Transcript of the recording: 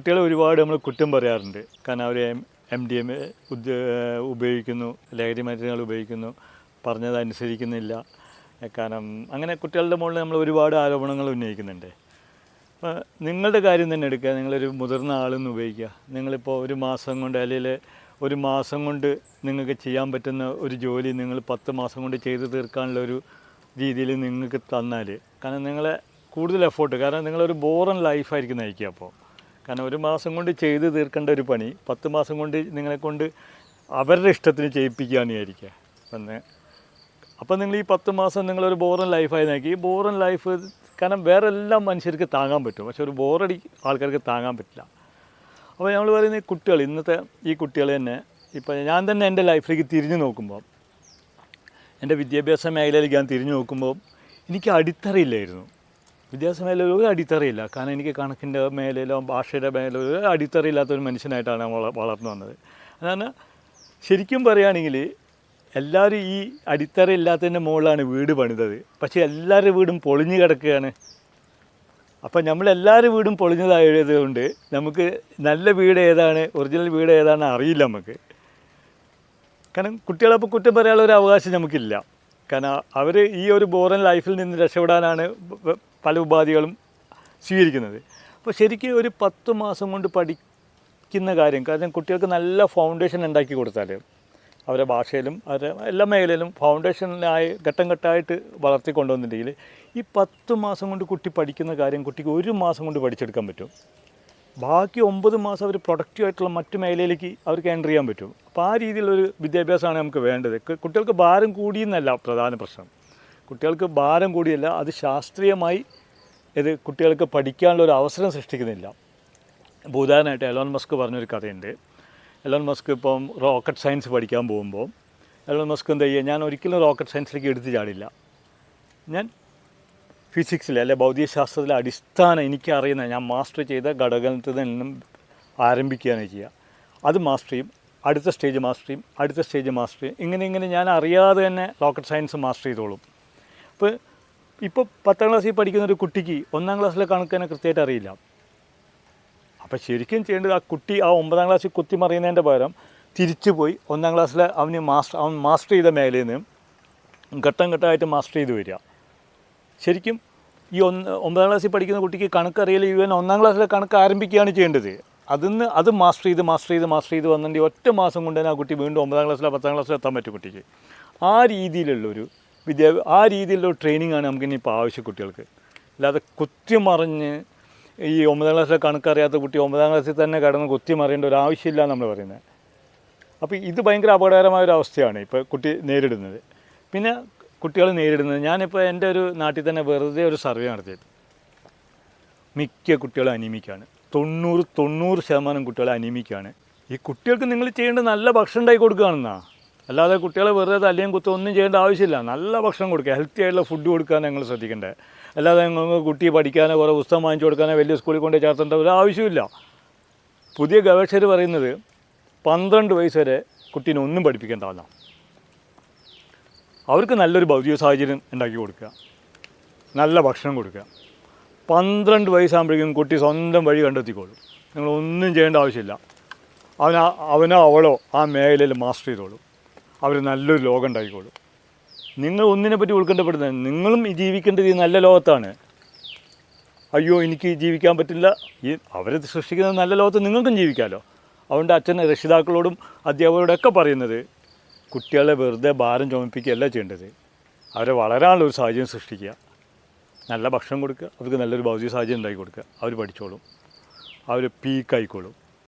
കുട്ടികളെ ഒരുപാട് നമ്മൾ കുറ്റം പറയാറുണ്ട്. കാരണം അവർ MDMA ഉപയോഗിക്കുന്നു, ലഹരി മരുന്നുകൾ ഉപയോഗിക്കുന്നു, പറഞ്ഞതനുസരിക്കുന്നില്ല. കാരണം അങ്ങനെ കുട്ടികളുടെ മുകളിൽ നമ്മൾ ഒരുപാട് ആരോപണങ്ങൾ ഉന്നയിക്കുന്നുണ്ട്. അപ്പോൾ നിങ്ങളുടെ കാര്യം തന്നെ എടുക്കുക. നിങ്ങളൊരു മുതിർന്ന ആളെന്ന് ഉപയോഗിക്കുക. നിങ്ങളിപ്പോൾ ഒരു മാസം കൊണ്ട് അല്ലെങ്കിൽ ഒരു മാസം കൊണ്ട് നിങ്ങൾക്ക് ചെയ്യാൻ പറ്റുന്ന ഒരു ജോലി നിങ്ങൾ 10 മാസം കൊണ്ട് ചെയ്ത് തീർക്കാനുള്ള ഒരു രീതിയിൽ നിങ്ങൾക്ക് തന്നാൽ, കാരണം നിങ്ങളെ കൂടുതൽ എഫേർട്ട്, കാരണം നിങ്ങളൊരു ബോറൻ ലൈഫായിരിക്കും നയിക്കുക. അപ്പോൾ കാരണം ഒരു മാസം കൊണ്ട് ചെയ്ത് തീർക്കേണ്ട ഒരു പണി 10 മാസം കൊണ്ട് നിങ്ങളെക്കൊണ്ട് അവരുടെ ഇഷ്ടത്തിന് ചെയ്യിപ്പിക്കുകയാണ് വിചാരിക്കുക. അപ്പം നിങ്ങൾ ഈ 10 മാസം നിങ്ങളൊരു ബോറൻ ലൈഫായി നോക്കി. ഈ ബോറൻ ലൈഫ് കാരണം വേറെ എല്ലാം മനുഷ്യർക്ക് താങ്ങാൻ പറ്റും, പക്ഷെ ഒരു ബോറടി ആൾക്കാർക്ക് താങ്ങാൻ പറ്റില്ല. അപ്പോൾ നമ്മൾ പറയുന്ന കുട്ടികൾ, ഇന്നത്തെ ഈ കുട്ടികൾ തന്നെ, ഇപ്പോൾ ഞാൻ തന്നെ എൻ്റെ ലൈഫിലേക്ക് തിരിഞ്ഞു നോക്കുമ്പോൾ, എൻ്റെ വിദ്യാഭ്യാസ മേഖലയിലേക്ക് ഞാൻ തിരിഞ്ഞു നോക്കുമ്പോൾ എനിക്ക് അടിത്തറയില്ലായിരുന്നു. വിദ്യാഭ്യാസ മേഖലയിൽ ഒരു അടിത്തറയില്ല. കാരണം എനിക്ക് കണക്കിൻ്റെ മേഖലയിലോ ഭാഷയുടെ മേഖലയിലോ ഒരു അടിത്തറയില്ലാത്തൊരു മനുഷ്യനായിട്ടാണ് വളർന്നു വന്നത്. അതാണ് ശരിക്കും പറയുകയാണെങ്കിൽ എല്ലാവരും ഈ അടിത്തറയില്ലാത്തതിൻ്റെ മുകളിലാണ് വീട് പണിതത്. പക്ഷേ എല്ലാവരുടെ വീടും പൊളിഞ്ഞു കിടക്കുകയാണ്. അപ്പം നമ്മളെല്ലാവരുടെ വീടും പൊളിഞ്ഞതായത് കൊണ്ട് നമുക്ക് നല്ല വീട് ഏതാണ്, ഒറിജിനൽ വീട് ഏതാണ് അറിയില്ല നമുക്ക്. കാരണം കുട്ടികളപ്പോൾ കുറ്റം പറയാനുള്ള ഒരു അവകാശം നമുക്കില്ല. കാരണം അവർ ഈ ഒരു ബോറൻ ലൈഫിൽ നിന്ന് രക്ഷപ്പെടാനാണ് പല ഉപാധികളും സ്വീകരിക്കുന്നത്. അപ്പോൾ ശരിക്കും ഒരു 10 മാസം കൊണ്ട് പഠിക്കുന്ന കാര്യം, കാരണം കുട്ടികൾക്ക് നല്ല ഫൗണ്ടേഷൻ ഉണ്ടാക്കി കൊടുത്താൽ അവരുടെ ഭാഷയിലും അവരുടെ എല്ലാ മേഖലയിലും ഫൗണ്ടേഷനായി ഘട്ടം ഘട്ടമായിട്ട് വളർത്തിക്കൊണ്ടുവന്നിട്ടുണ്ടെങ്കിൽ ഈ 10 മാസം കൊണ്ട് കുട്ടി പഠിക്കുന്ന കാര്യം കുട്ടിക്ക് 1 മാസം കൊണ്ട് പഠിച്ചെടുക്കാൻ പറ്റും. ബാക്കി 9 മാസം അവർ പ്രൊഡക്റ്റീവായിട്ടുള്ള മറ്റു മേഖലയിലേക്ക് അവർക്ക് എൻ്റർ ചെയ്യാൻ പറ്റും. അപ്പോൾ ആ രീതിയിലൊരു വിദ്യാഭ്യാസമാണ് നമുക്ക് വേണ്ടത്. കുട്ടികൾക്ക് ഭാരം കൂടിയെന്നല്ല പ്രധാന പ്രശ്നം. കുട്ടികൾക്ക് ഭാരം കൂടിയല്ല, അത് ശാസ്ത്രീയമായി ഇത് കുട്ടികൾക്ക് പഠിക്കാനുള്ള ഒരു അവസരം സൃഷ്ടിക്കുന്നില്ല. ഇപ്പോൾ ഉദാഹരണമായിട്ട് എലോൺ മസ്ക് പറഞ്ഞൊരു കഥയുണ്ട്. എലോൺ മസ്ക് ഇപ്പം റോക്കറ്റ് സയൻസ് പഠിക്കാൻ പോകുമ്പോൾ എലോൺ മസ്ക് എന്താ ചെയ്യുക, ഞാൻ ഒരിക്കലും റോക്കറ്റ് സയൻസിലേക്ക് എടുത്തു ചാടില്ല. ഞാൻ ഫിസിക്സിൽ അല്ലെ ഭൗതികശാസ്ത്രത്തിലെ അടിസ്ഥാനം എനിക്കറിയുന്ന ഞാൻ മാസ്റ്റർ ചെയ്ത ഘടകത്തിൽ നിന്നും ആരംഭിക്കുകയാണ് ചെയ്യുക. അത് മാസ്റ്റർ ചെയ്യും, അടുത്ത സ്റ്റേജ് മാസ്റ്റർ ചെയ്യും, അടുത്ത സ്റ്റേജ് മാസ്റ്റർ ചെയ്യും. ഇങ്ങനെ ഞാൻ അറിയാതെ തന്നെ റോക്കറ്റ് സയൻസ് മാസ്റ്റർ ചെയ്തോളും. ഇപ്പോൾ 10ാം ക്ലാസ്സിൽ പഠിക്കുന്ന ഒരു കുട്ടിക്ക് 1ാം ക്ലാസ്സിലെ കണക്ക് തന്നെ കൃത്യമായിട്ട് അറിയില്ല. അപ്പോൾ ശരിക്കും ചെയ്യേണ്ടത് ആ കുട്ടി ആ 9ാം ക്ലാസ്സിൽ കുത്തിമറിയുന്നതിൻ്റെ പകരം തിരിച്ചു പോയി 1ാം ക്ലാസ്സിൽ അവൻ മാസ്റ്റർ ചെയ്ത മേഖലയിൽ നിന്ന് ഘട്ടം ഘട്ടമായിട്ട് മാസ്റ്റർ ചെയ്ത് വരിക. ശരിക്കും ഈ 9ാം ക്ലാസ്സിൽ പഠിക്കുന്ന കുട്ടിക്ക് കണക്കറിയില്ല, ഇവൻ 1ാം ക്ലാസ്സിലെ കണക്ക് ആരംഭിക്കുകയാണ് ചെയ്യേണ്ടത്. അത് മാസ്റ്റർ ചെയ്ത് വന്നിട്ട് ഒറ്റ മാസം കൊണ്ട് തന്നെ ആ കുട്ടി വീണ്ടും 9ാം ക്ലാസ്സിലോ 10ാം ക്ലാസ്സിലോ എത്താൻ പറ്റും കുട്ടിക്ക്. ആ രീതിയിലുള്ളൊരു ആ രീതിയിലുള്ള ട്രെയിനിങ്ങാണ് നമുക്കിനി ഇപ്പോൾ ആവശ്യം കുട്ടികൾക്ക്. അല്ലാതെ കുത്തിമറിഞ്ഞ് ഈ 9ാം ക്ലാസ്സിലെ കണക്കറിയാത്ത കുട്ടി 9ാം ക്ലാസ്സിൽ തന്നെ കടന്ന് കുത്തിമറിയേണ്ട ഒരു ആവശ്യമില്ല നമ്മൾ പറയുന്നത്. അപ്പോൾ ഇത് ഭയങ്കര അപകടകരമായ ഒരു അവസ്ഥയാണ് ഇപ്പോൾ കുട്ടി നേരിടുന്നത്. പിന്നെ കുട്ടികൾ നേരിടുന്നത്, ഞാനിപ്പോൾ എൻ്റെ ഒരു നാട്ടിൽ തന്നെ വെറുതെ ഒരു സർവേ നടത്തിയത്, മിക്ക കുട്ടികളും അനീമിക്കാണ്. 90% കുട്ടികൾ അനീമിക്കാണ്. ഈ കുട്ടികൾക്ക് നിങ്ങൾ ചെയ്യേണ്ട നല്ല ഭക്ഷണം ഉണ്ടാക്കി കൊടുക്കുകയാണെന്നാ, അല്ലാതെ കുട്ടികളെ വെറുതെ തല്ലിയും കുത്തും ഒന്നും ചെയ്യേണ്ട ആവശ്യമില്ല. നല്ല ഭക്ഷണം കൊടുക്കുക, ഹെൽത്തി ആയിട്ടുള്ള ഫുഡ് കൊടുക്കാൻ ഞങ്ങൾ ശ്രദ്ധിക്കേണ്ടത്. അല്ലാതെ നിങ്ങൾക്ക് കുട്ടിയെ പഠിക്കാനോ കുറേ പുസ്തകം വാങ്ങിച്ചു കൊടുക്കാനോ വലിയ സ്കൂളിൽ കൊണ്ട് ചേർത്തേണ്ട ഒരു ആവശ്യമില്ല. പുതിയ ഗവേഷകർ പറയുന്നത് 12 വയസ്സ് വരെ കുട്ടീനെ ഒന്നും പഠിപ്പിക്കേണ്ടതല്ല. അവർക്ക് നല്ലൊരു ഭൗതിക സാഹചര്യം ഉണ്ടാക്കി കൊടുക്കുക, നല്ല ഭക്ഷണം കൊടുക്കുക. 12 വയസ്സാകുമ്പോഴേക്കും കുട്ടി സ്വന്തം വഴി കണ്ടെത്തിക്കോളും. നിങ്ങളൊന്നും ചെയ്യേണ്ട ആവശ്യമില്ല. അവനോ അവളോ ആ മേഖലയിൽ മാസ്റ്റർ ചെയ്തോളും. അവർ നല്ലൊരു ലോകം ഉണ്ടാക്കിക്കോളും. നിങ്ങൾ ഒന്നിനെ പറ്റി ഉത്കണ്ഠപ്പെടുന്നത്, നിങ്ങളും ഈ ജീവിക്കേണ്ടത് ഈ നല്ല ലോകത്താണ്. അയ്യോ എനിക്ക് ജീവിക്കാൻ പറ്റില്ല, ഈ അവർ സൃഷ്ടിക്കുന്ന നല്ല ലോകത്ത് നിങ്ങൾക്കും ജീവിക്കാമല്ലോ. അതുകൊണ്ട് അച്ഛൻ രക്ഷിതാക്കളോടും അധ്യാപകരോടൊക്കെ പറയുന്നത് കുട്ടികളെ വെറുതെ ഭാരം ചുമപ്പിക്കുകയല്ല ചെയ്യേണ്ടത്. അവരെ വളരാനുള്ള ഒരു സാഹചര്യം സൃഷ്ടിക്കുക, നല്ല ഭക്ഷണം കൊടുക്കുക, അവർക്ക് നല്ലൊരു ഭൗതിക സാഹചര്യം ഉണ്ടാക്കി കൊടുക്കുക. അവർ പഠിച്ചോളും, അവർ പീക്കായിക്കോളും.